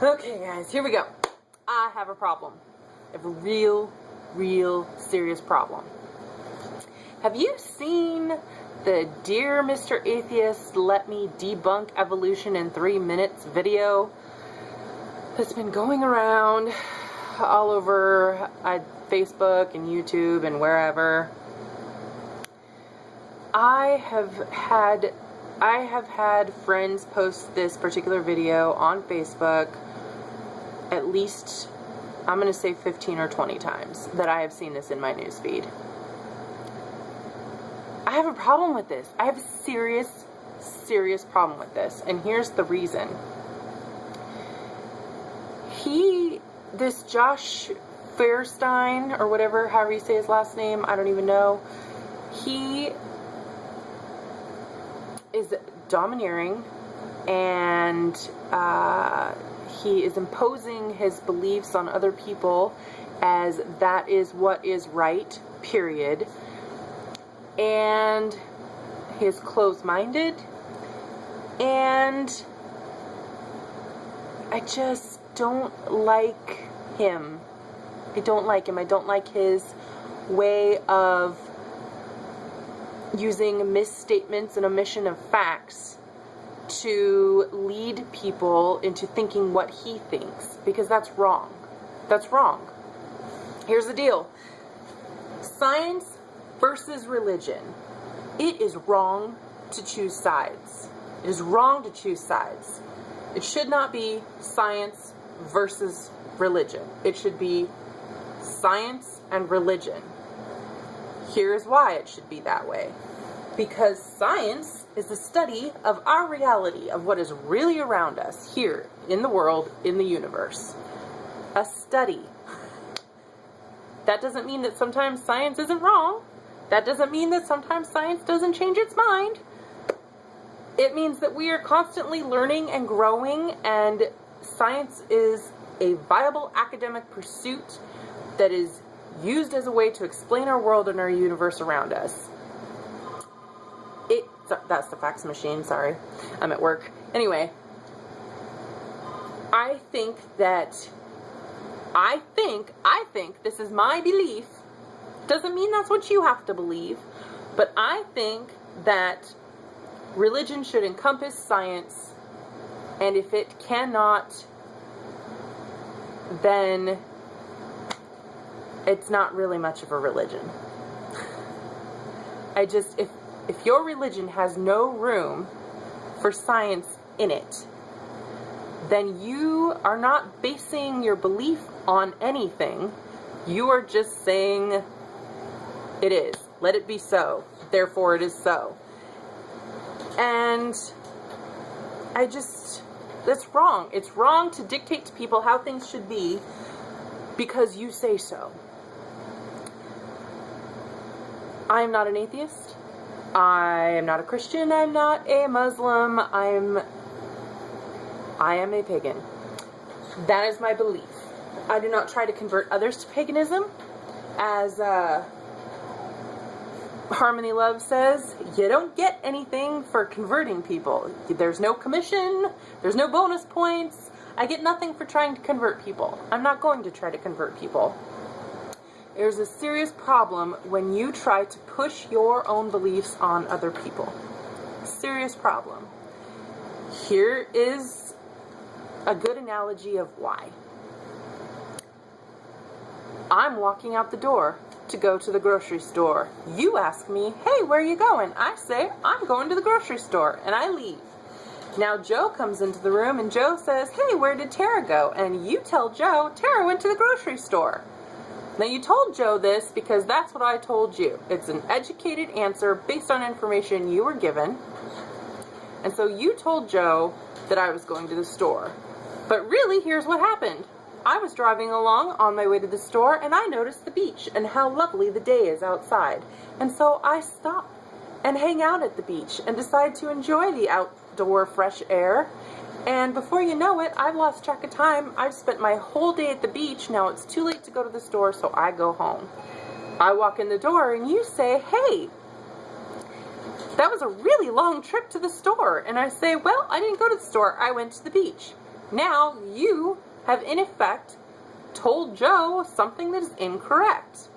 Okay, guys, here we go. I have a problem. I have a real serious problem. Have you seen the Dear Mr Atheist, Let Me Debunk Evolution in 3 Minutes video that's been going around all over Facebook and YouTube and wherever? I have had friends post this particular video on Facebook at least, I'm going to say 15 or 20 times that I have seen this in my newsfeed. I have a problem with this. I have a serious problem with this. And here's the reason. This Josh Fairstein, or whatever, however you say his last name, I don't even know. He is domineering, and he is imposing his beliefs on other people as that is what is right, period. And he is closed-minded, and I just don't like him. I don't like him. I don't like his way of using misstatements and omission of facts to lead people into thinking what he thinks, because that's wrong. That's wrong. Here's the deal. Science versus religion. It is wrong to choose sides. It is wrong to choose sides. It should not be science versus religion. It should be science and religion. Here's why it should be that way. Because science is the study of our reality, of what is really around us here in the world, in the universe. A study. That doesn't mean that sometimes science isn't wrong. That doesn't mean that sometimes science doesn't change its mind. It means that we are constantly learning and growing, and science is a viable academic pursuit that is used as a way to explain our world and our universe around us. That's the fax machine, sorry. I'm at work. Anyway, I think this is my belief. Doesn't mean that's what you have to believe, but I think that religion should encompass science, and if it cannot, then it's not really much of a religion. If your religion has no room for science in it, then you are not basing your belief on anything. You are just saying it is. Let it be so. Therefore it is so. And that's wrong. It's wrong to dictate to people how things should be because you say so. I am not an atheist. I am not a Christian. I'm not a Muslim. I am a pagan. That is my belief. I do not try to convert others to paganism. As Harmony Love says, you don't get anything for converting people. There's no commission. There's no bonus points. I get nothing for trying to convert people. I'm not going to try to convert people. There's a serious problem when you try to push your own beliefs on other people. Serious problem. Here is a good analogy of why. I'm walking out the door to go to the grocery store. You ask me, hey, where are you going? I say, I'm going to the grocery store, and I leave. Now Joe comes into the room, and Joe says, hey, where did Tara go? And you tell Joe, Tara went to the grocery store. Now you told Joe this because that's what I told you. It's an educated answer based on information you were given. And so you told Joe that I was going to the store. But really, here's what happened. I was driving along on my way to the store, and I noticed the beach and how lovely the day is outside. And so I stop and hang out at the beach and decide to enjoy the outdoor fresh air. And before you know it, I've lost track of time. I've spent my whole day at the beach. Now it's too late to go to the store, so I go home. I walk in the door and you say, hey, that was a really long trip to the store. And I say, well, I didn't go to the store. I went to the beach. Now you have in effect told Joe something that is incorrect.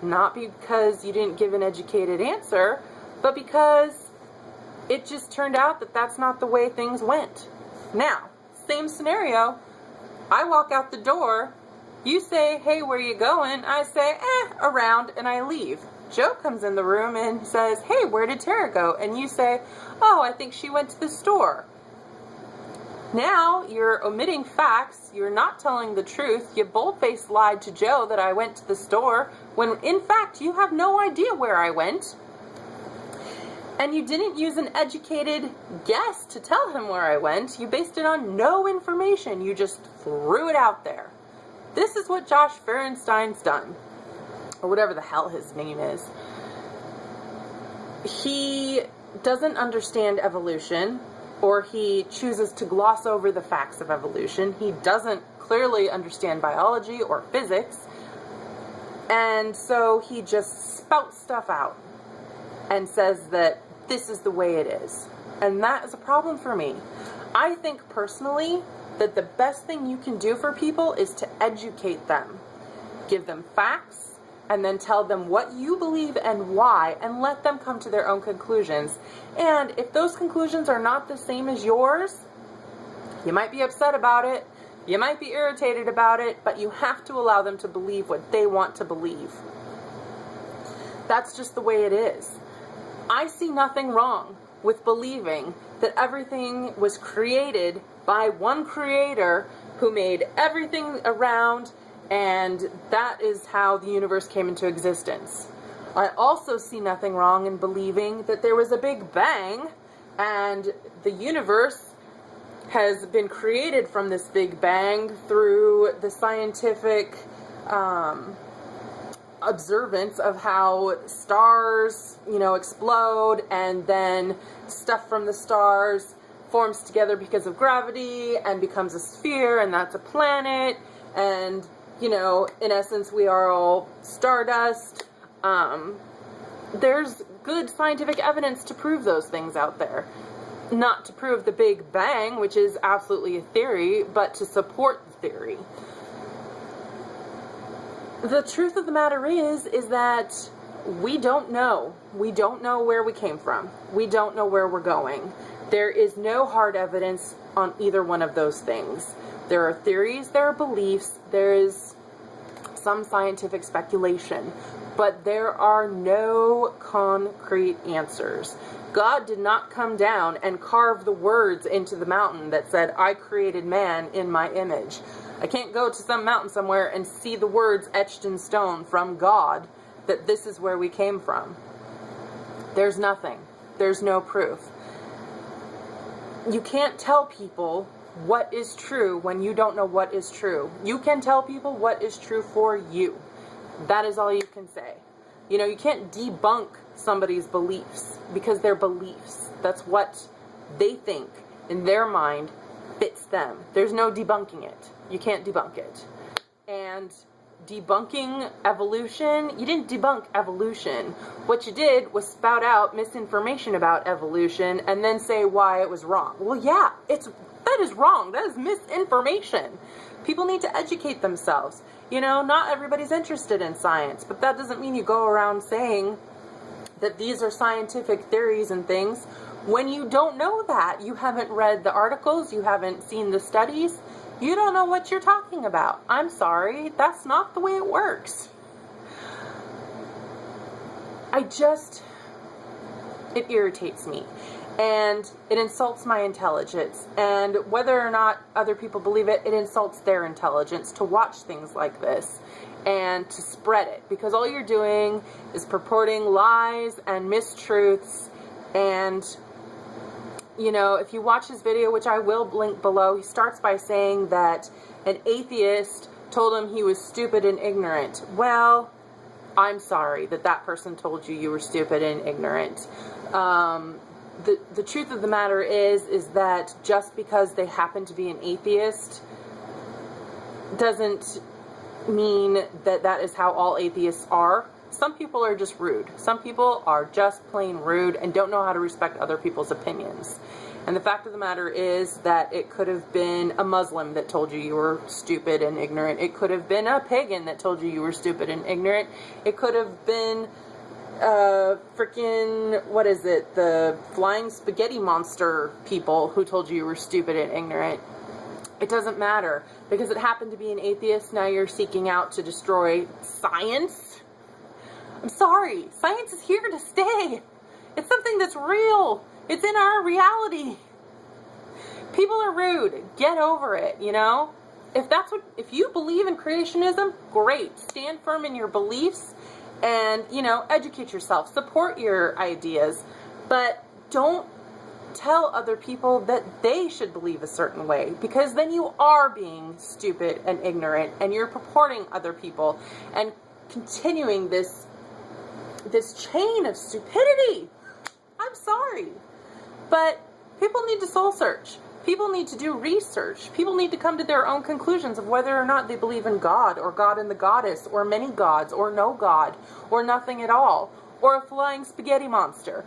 Not because you didn't give an educated answer, but because it just turned out that that's not the way things went. Now, same scenario. I walk out the door. You say, hey, where you going? I say, around, and I leave. Joe comes in the room and says, hey, where did Tara go? And you say, oh, I think she went to the store. Now you're omitting facts. You're not telling the truth. You bold-faced lied to Joe that I went to the store when in fact you have no idea where I went. And you didn't use an educated guess to tell him where I went. You based it on no information. You just threw it out there. This is what Josh Fahrenstein's done. Or whatever the hell his name is. He doesn't understand evolution, or he chooses to gloss over the facts of evolution. He doesn't clearly understand biology or physics, and so he just spouts stuff out and says that this is the way it is. And that is a problem for me. I think personally that the best thing you can do for people is to educate them. Give them facts, and then tell them what you believe and why, and let them come to their own conclusions. And if those conclusions are not the same as yours, you might be upset about it, you might be irritated about it, but you have to allow them to believe what they want to believe. That's just the way it is. I see nothing wrong with believing that everything was created by one creator who made everything around, and that is how the universe came into existence. I also see nothing wrong in believing that there was a big bang and the universe has been created from this big bang through the scientific observance of how stars, explode, and then stuff from the stars forms together because of gravity and becomes a sphere, and that's a planet, and in essence, we are all stardust. There's good scientific evidence to prove those things out there. Not to prove the Big Bang, which is absolutely a theory, but to support the theory. The truth of the matter is that we don't know. We don't know where we came from. We don't know where we're going. There is no hard evidence on either one of those things. There are theories, there are beliefs, there is some scientific speculation, but there are no concrete answers. God did not come down and carve the words into the mountain that said, I created man in my image. I can't go to some mountain somewhere and see the words etched in stone from God that this is where we came from. There's nothing. There's no proof. You can't tell people what is true when you don't know what is true. You can tell people what is true for you. That is all you can say. You can't debunk somebody's beliefs because they're beliefs. That's what they think in their mind fits them. There's no debunking it. You can't debunk it. And debunking evolution, you didn't debunk evolution. What you did was spout out misinformation about evolution and then say why it was wrong. Well, yeah, that is wrong. That is misinformation. People need to educate themselves. Not everybody's interested in science, but that doesn't mean you go around saying that these are scientific theories and things when you don't know that. You haven't read the articles, you haven't seen the studies, you don't know what you're talking about. I'm sorry, that's not the way it works. It irritates me. And it insults my intelligence. And whether or not other people believe it, it insults their intelligence to watch things like this and to spread it. Because all you're doing is purporting lies and mistruths. And, if you watch his video, which I will link below, he starts by saying that an atheist told him he was stupid and ignorant. Well, I'm sorry that person told you were stupid and ignorant. The truth of the matter is that just because they happen to be an atheist doesn't mean that is how all atheists are. Some people are just rude. Some people are just plain rude and don't know how to respect other people's opinions. And the fact of the matter is that it could have been a Muslim that told you were stupid and ignorant. It could have been a pagan that told you were stupid and ignorant. It could have been the flying spaghetti monster people who told you were stupid and ignorant. It doesn't matter, because it happened to be an atheist. Now you're seeking out to destroy science. I'm sorry, science is here to stay. It's something that's real. It's in our reality. People are rude. Get over it, you know? If you believe in creationism, great. Stand firm in your beliefs and, educate yourself. Support your ideas. But don't tell other people that they should believe a certain way, because then you are being stupid and ignorant, and you're purporting other people and continuing this chain of stupidity. I'm sorry. But people need to soul search. People need to do research. People need to come to their own conclusions of whether or not they believe in God, or God and the goddess, or many gods, or no God, or nothing at all, or a flying spaghetti monster.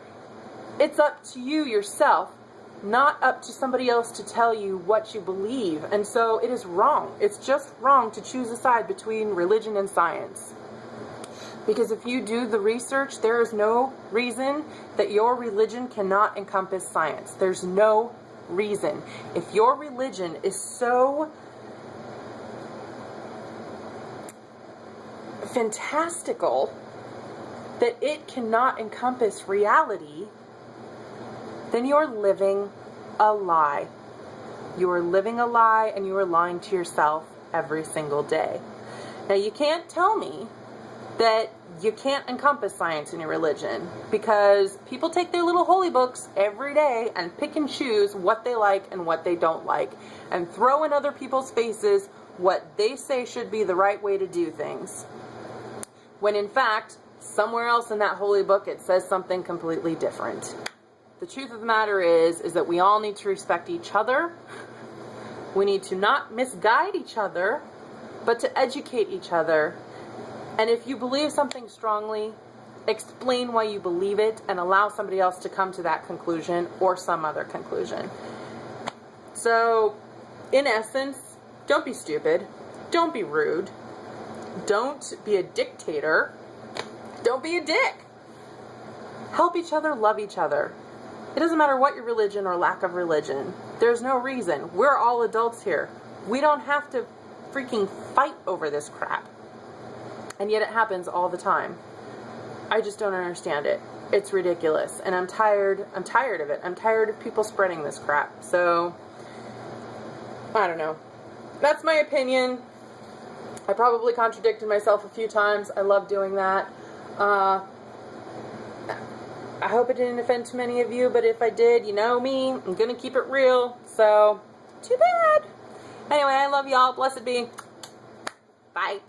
It's up to you yourself, not up to somebody else to tell you what you believe. And so it is wrong. It's just wrong to choose a side between religion and science. Because if you do the research, there is no reason that your religion cannot encompass science. There's no reason. If your religion is so fantastical that it cannot encompass reality, then you're living a lie. You are living a lie, and you are lying to yourself every single day. Now, you can't tell me that you can't encompass science in your religion, because people take their little holy books every day and pick and choose what they like and what they don't like, and throw in other people's faces what they say should be the right way to do things, when in fact, somewhere else in that holy book it says something completely different. The truth of the matter is that we all need to respect each other. We need to not misguide each other, but to educate each other. And if you believe something strongly, explain why you believe it, and allow somebody else to come to that conclusion or some other conclusion. So, in essence, don't be stupid. Don't be rude. Don't be a dictator. Don't be a dick. Help each other, love each other. It doesn't matter what your religion or lack of religion. There's no reason. We're all adults here. We don't have to freaking fight over this crap. And yet it happens all the time. I just don't understand it. It's ridiculous. And I'm tired of it. I'm tired of people spreading this crap. So, I don't know. That's my opinion. I probably contradicted myself a few times. I love doing that. I hope it didn't offend too many of you, but if I did, you know me, I'm going to keep it real, so too bad. Anyway, I love y'all. Blessed be. Bye.